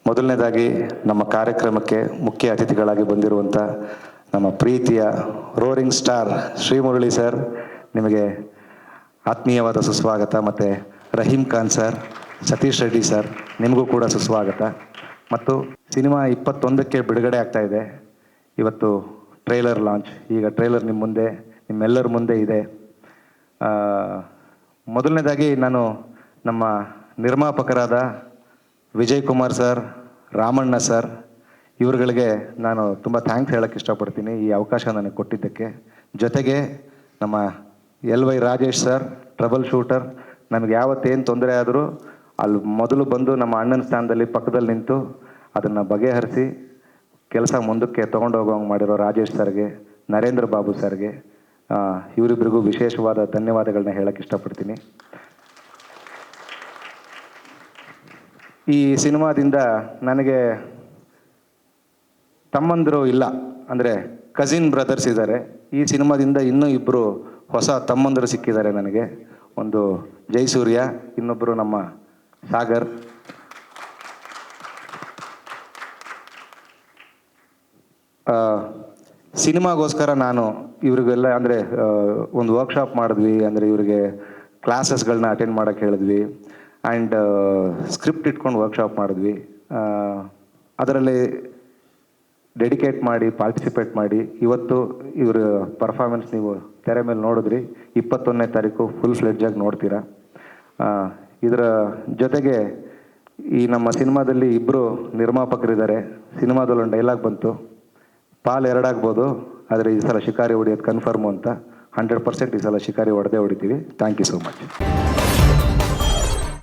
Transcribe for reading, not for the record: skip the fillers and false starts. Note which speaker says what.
Speaker 1: ಮೊದಲನೇದಾಗಿ ನಮ್ಮ ಕಾರ್ಯಕ್ರಮಕ್ಕೆ ಮುಖ್ಯ ಅತಿಥಿಗಳಾಗಿ ಬಂದಿರುವಂಥ ನಮ್ಮ ಪ್ರೀತಿಯ ರೋರಿಂಗ್ ಸ್ಟಾರ್ ಶ್ರೀಮುರಳಿ ಸರ್, ನಿಮಗೆ ಆತ್ಮೀಯವಾದ ಸುಸ್ವಾಗತ. ಮತ್ತು ರಹೀಮ್ ಖಾನ್ ಸರ್, ಸತೀಶ್ ರೆಡ್ಡಿ ಸರ್, ನಿಮಗೂ ಕೂಡ ಸುಸ್ವಾಗತ. ಮತ್ತು ಸಿನಿಮಾ 21ಕ್ಕೆ ಬಿಡುಗಡೆ ಆಗ್ತಾ ಇದೆ. ಇವತ್ತು ಟ್ರೈಲರ್ ಲಾಂಚ್. ಈಗ ಟ್ರೈಲರ್ ನಿಮ್ಮ ಮುಂದೆ, ನಿಮ್ಮೆಲ್ಲರ ಮುಂದೆ ಇದೆ. ಮೊದಲನೇದಾಗಿ ನಾನು ನಮ್ಮ ನಿರ್ಮಾಪಕರಾದ ವಿಜಯ್ ಕುಮಾರ್ ಸರ್, ರಾಮಣ್ಣ ಸರ್, ಇವರುಗಳಿಗೆ ನಾನು ತುಂಬ ಥ್ಯಾಂಕ್ಸ್ ಹೇಳೋಕ್ಕೆ ಇಷ್ಟಪಡ್ತೀನಿ ಈ ಅವಕಾಶ ನನಗೆ ಕೊಟ್ಟಿದ್ದಕ್ಕೆ. ಜೊತೆಗೆ ನಮ್ಮ LY Rajesh sir, trouble shooter, ನಮಗೆ ಯಾವತ್ತೇನು ತೊಂದರೆ ಆದರೂ ಅಲ್ಲಿ ಮೊದಲು ಬಂದು ನಮ್ಮ ಅಣ್ಣನ ಸ್ಥಾನದಲ್ಲಿ ಪಕ್ಕದಲ್ಲಿ ನಿಂತು ಅದನ್ನು ಬಗೆಹರಿಸಿ ಕೆಲಸ ಮುಂದಕ್ಕೆ ತೊಗೊಂಡು ಹೋಗೋಂಗೆ ಮಾಡಿರೋ ರಾಜೇಶ್ ಸರ್ಗೆ, ನರೇಂದ್ರ ಬಾಬು ಸರ್ಗೆ, ಇವರಿಬ್ಬರಿಗೂ ವಿಶೇಷವಾದ ಧನ್ಯವಾದಗಳನ್ನ ಹೇಳೋಕ್ಕೆ ಇಷ್ಟಪಡ್ತೀನಿ. ಈ ಸಿನಿಮಾದಿಂದ ನನಗೆ ತಮ್ಮಂದರು ಇಲ್ಲ, ಅಂದರೆ ಕಸಿನ್ ಬ್ರದರ್ಸ್ ಇದ್ದಾರೆ. ಈ ಸಿನಿಮಾದಿಂದ ಇನ್ನೂ ಇಬ್ಬರು ಹೊಸ ತಮ್ಮಂದರು ಸಿಕ್ಕಿದ್ದಾರೆ ನನಗೆ. ಒಂದು ಜೈಸೂರ್ಯ, ಇನ್ನೊಬ್ಬರು ನಮ್ಮ ಸಾಗರ್. ಸಿನಿಮಾಗೋಸ್ಕರ ನಾನು ಇವ್ರಿಗೆಲ್ಲ ಅಂದರೆ ಒಂದು ವರ್ಕ್ಶಾಪ್ ಮಾಡಿದ್ವಿ. ಅಂದರೆ ಇವರಿಗೆ ಕ್ಲಾಸಸ್ಗಳನ್ನ ಅಟೆಂಡ್ ಮಾಡೋಕ್ಕೆ ಹೇಳಿದ್ವಿ. ಆ್ಯಂಡ್ ಸ್ಕ್ರಿಪ್ಟ್ ಇಟ್ಕೊಂಡು ವರ್ಕ್ಶಾಪ್ ಮಾಡಿದ್ವಿ. ಅದರಲ್ಲಿ ಡೆಡಿಕೇಟ್ ಮಾಡಿ ಪಾರ್ಟಿಸಿಪೇಟ್ ಮಾಡಿ ಇವತ್ತು ಇವ್ರ ಪರ್ಫಾರ್ಮೆನ್ಸ್ ನೀವು ತೆರೆ ಮೇಲೆ ನೋಡಿದ್ರಿ. 21ನೇ ತಾರೀಕು ಫುಲ್ ಫ್ಲೆಡ್ಜಾಗಿ ನೋಡ್ತೀರಾ. ಇದರ ಜೊತೆಗೆ ಈ ನಮ್ಮ ಸಿನಿಮಾದಲ್ಲಿ ಇಬ್ಬರು ನಿರ್ಮಾಪಕರಿದ್ದಾರೆ. ಸಿನಿಮಾದಲ್ಲಿ ಒಂದು ಡೈಲಾಗ್ ಬಂತು, ಪಾಲ್ ಎರಡಾಗ್ಬೋದು, ಆದರೆ ಈ ಸಲ ಶಿಕಾರಿ ಹೊಡಿಯೋದು ಕನ್ಫರ್ಮು ಅಂತ. 100% ಈ ಸಲ ಶಿಕಾರಿ ಹೊಡೆದೇ ಹೊಡಿತೀವಿ. Thank you so much.